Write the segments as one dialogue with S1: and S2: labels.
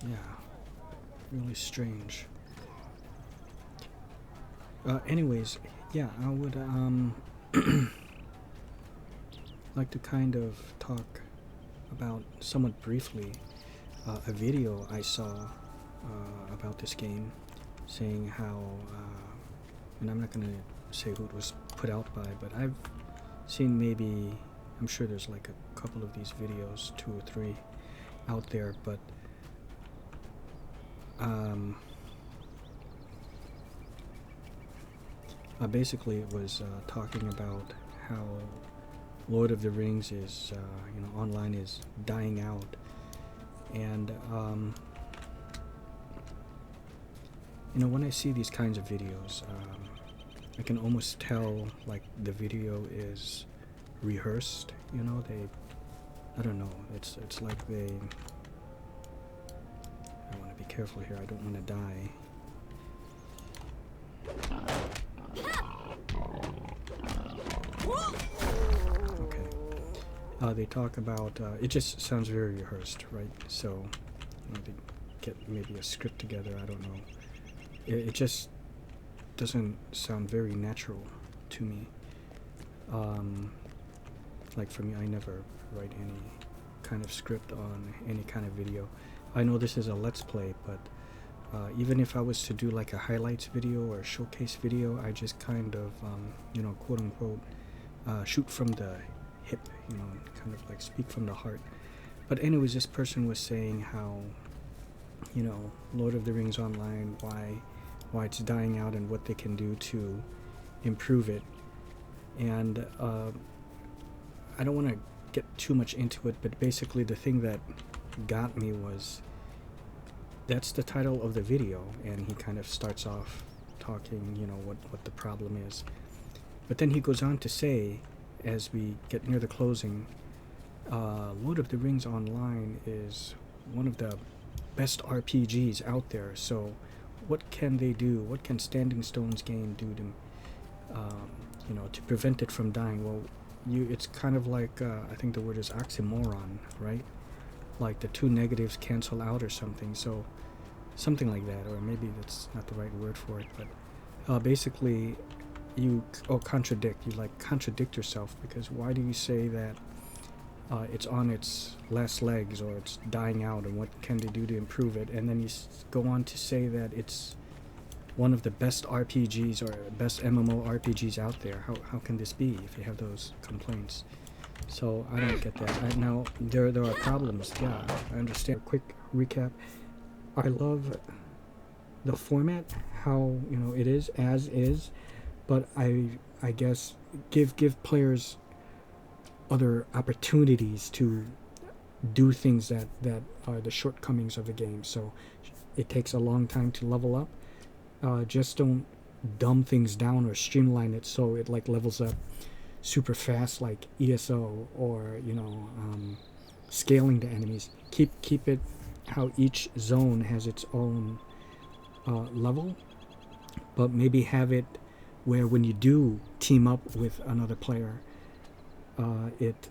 S1: Yeah, really strange. Anyways, yeah, I would like to kind of talk about somewhat briefly a video I saw about this game, saying how, and I'm not gonna say who it was put out by, but I've seen maybe, I'm sure there's like a couple of these videos, 2 or 3 out there, but um, basically it was talking about how Lord of the Rings is, online is dying out, and when I see these kinds of videos, I can almost tell like the video is rehearsed. I don't know. It's like they. I want to be careful here. I don't want to die. Okay. They talk about. It just sounds very rehearsed, right? So, they get maybe a script together. I don't know. It just doesn't sound very natural to me. Like for me, I never write any kind of script on any kind of video. I know this is a let's play, but even if I was to do like a highlights video or a showcase video, I just kind of, quote unquote, shoot from the hip, kind of like speak from the heart. But anyways, this person was saying how, Lord of the Rings Online, why it's dying out and what they can do to improve it. And I don't want to get too much into it, but basically the thing that got me was that's the title of the video, and he kind of starts off talking, what the problem is. But then he goes on to say, as we get near the closing, Lord of the Rings Online is one of the best RPGs out there, so what can they do? What can Standing Stone's game do to prevent it from dying? Well, it's kind of like, I think the word is oxymoron, right? Like the two negatives cancel out or something. So something like that, or maybe that's not the right word for it, but basically you contradict. You like contradict yourself, because why do you say that it's on its last legs or it's dying out, and what can they do to improve it? And then you go on to say that it's one of the best RPGs or best MMORPGs out there. How can this be if you have those complaints? So I don't get that. Now there are problems. Yeah, I understand. Quick recap. I love the format, how it is as is, but I guess give players other opportunities to do things that are the shortcomings of the game. So it takes a long time to level up. Just don't dumb things down or streamline it so it like levels up super fast, like ESO, or scaling the enemies. Keep it how each zone has its own level, but maybe have it where when you do team up with another player, it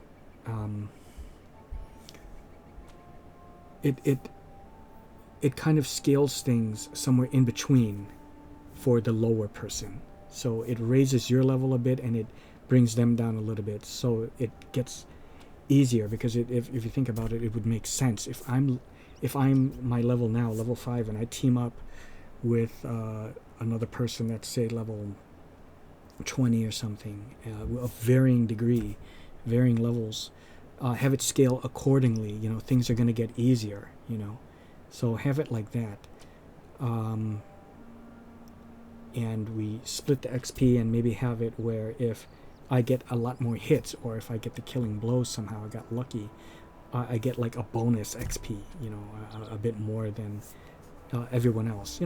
S1: kind of scales things somewhere in between for the lower person. So it raises your level a bit and it brings them down a little bit. So it gets easier, because if you think about it, it would make sense. If I'm my level now, level 5, and I team up with another person that's say level 20 or something, of varying degree, varying levels, have it scale accordingly. Things are going to get easier. So have it like that. And we split the XP, and maybe have it where if I get a lot more hits, or if I get the killing blows somehow, I got lucky, I get like a bonus XP, a bit more than everyone else.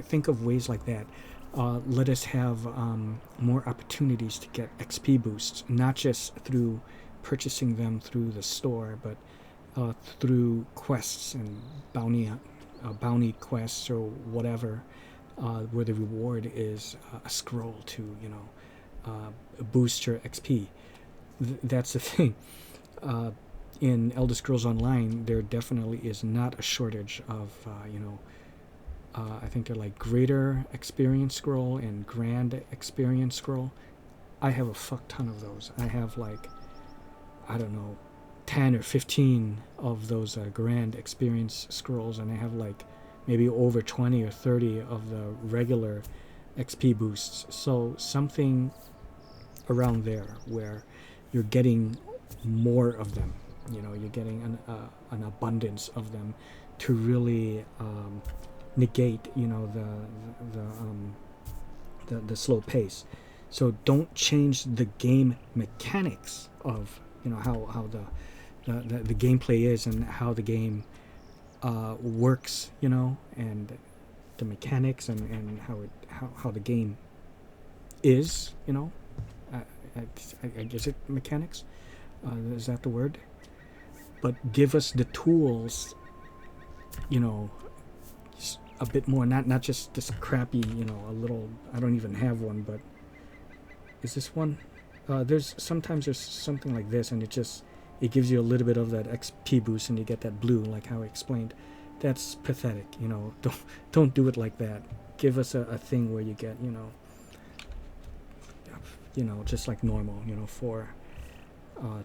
S1: Think of ways like that. Let us have more opportunities to get XP boosts, not just through purchasing them through the store, but through quests and bounty quests or whatever, where the reward is a scroll to boost your XP. That's the thing. in Elder Scrolls Online, there definitely is not a shortage of, I think they're like Greater Experience Scroll and Grand Experience Scroll. I have a fuck ton of those. I have like, I don't know, 10 or 15 of those Grand Experience Scrolls, and I have like maybe over 20 or 30 of the regular XP boosts. So something around there where you're getting more of them. You're getting an abundance of them to really negate, the slow pace. So don't change the game mechanics of, how the gameplay is and how the game works, and the mechanics and how the game is, I guess it mechanics. Is that the word? But give us the tools, a bit more, not just this crappy, a little, I don't even have one, but is this one? There's sometimes something like this, and it gives you a little bit of that XP boost, and you get that blue, like how I explained. That's pathetic, don't do it like that. Give us a thing where you get, just like normal, for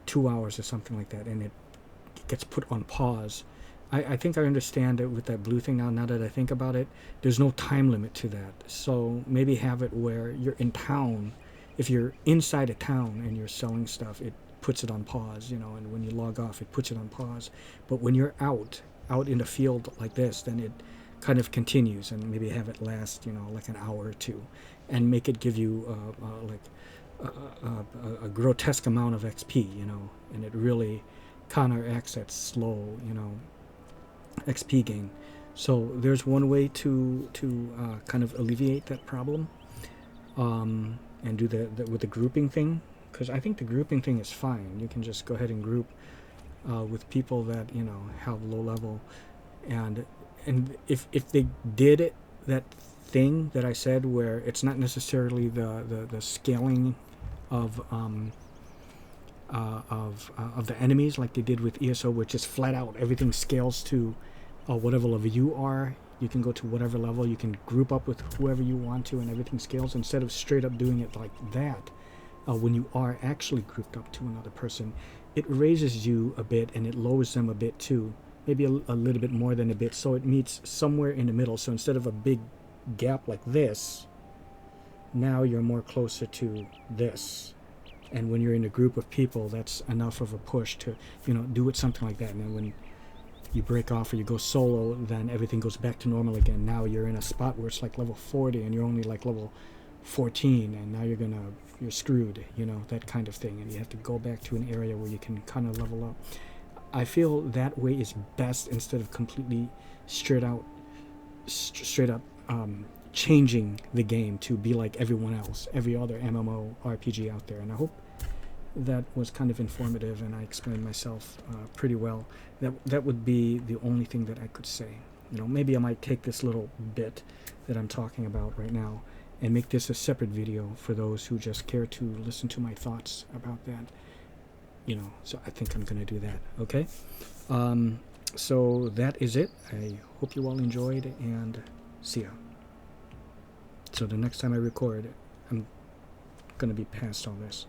S1: 2 hours or something like that, and it gets put on pause. I think I understand it with that blue thing now that I think about it. There's no time limit to that. So maybe have it where you're in town. If you're inside a town and you're selling stuff, it puts it on pause, and when you log off, it puts it on pause. But when you're out in the field like this, then it kind of continues, and maybe have it last, like an hour or two, and make it give you a grotesque amount of XP, and it really counteracts that slow, XP gain. So there's one way to kind of alleviate that problem, and do the with the grouping thing, because I think the grouping thing is fine. You can just go ahead and group with people that have low level, and if they did that thing that I said where it's not necessarily the scaling of the enemies like they did with ESO, which is flat out everything scales to whatever level you are. You can go to whatever level, you can group up with whoever you want to, and everything scales, instead of straight up doing it like that. When you are actually grouped up to another person, it raises you a bit and it lowers them a bit too, maybe a little bit more than a bit, so it meets somewhere in the middle. So instead of a big gap like this, now you're more closer to this. And when you're in a group of people, that's enough of a push to, do it something like that. And then when you break off or you go solo, then everything goes back to normal again. Now you're in a spot where it's like level 40 and you're only like level 14, and now you're screwed, that kind of thing. And you have to go back to an area where you can kind of level up. I feel that way is best, instead of completely straight up changing the game to be like everyone else, every other MMO RPG out there. And I hope that was kind of informative and I explained myself pretty well. That would be the only thing that I could say. Maybe I might take this little bit that I'm talking about right now and make this a separate video for those who just care to listen to my thoughts about that. So I think I'm going to do that. Okay? So that is it. I hope you all enjoyed, and see ya. So the next time I record, I'm going to be past all this.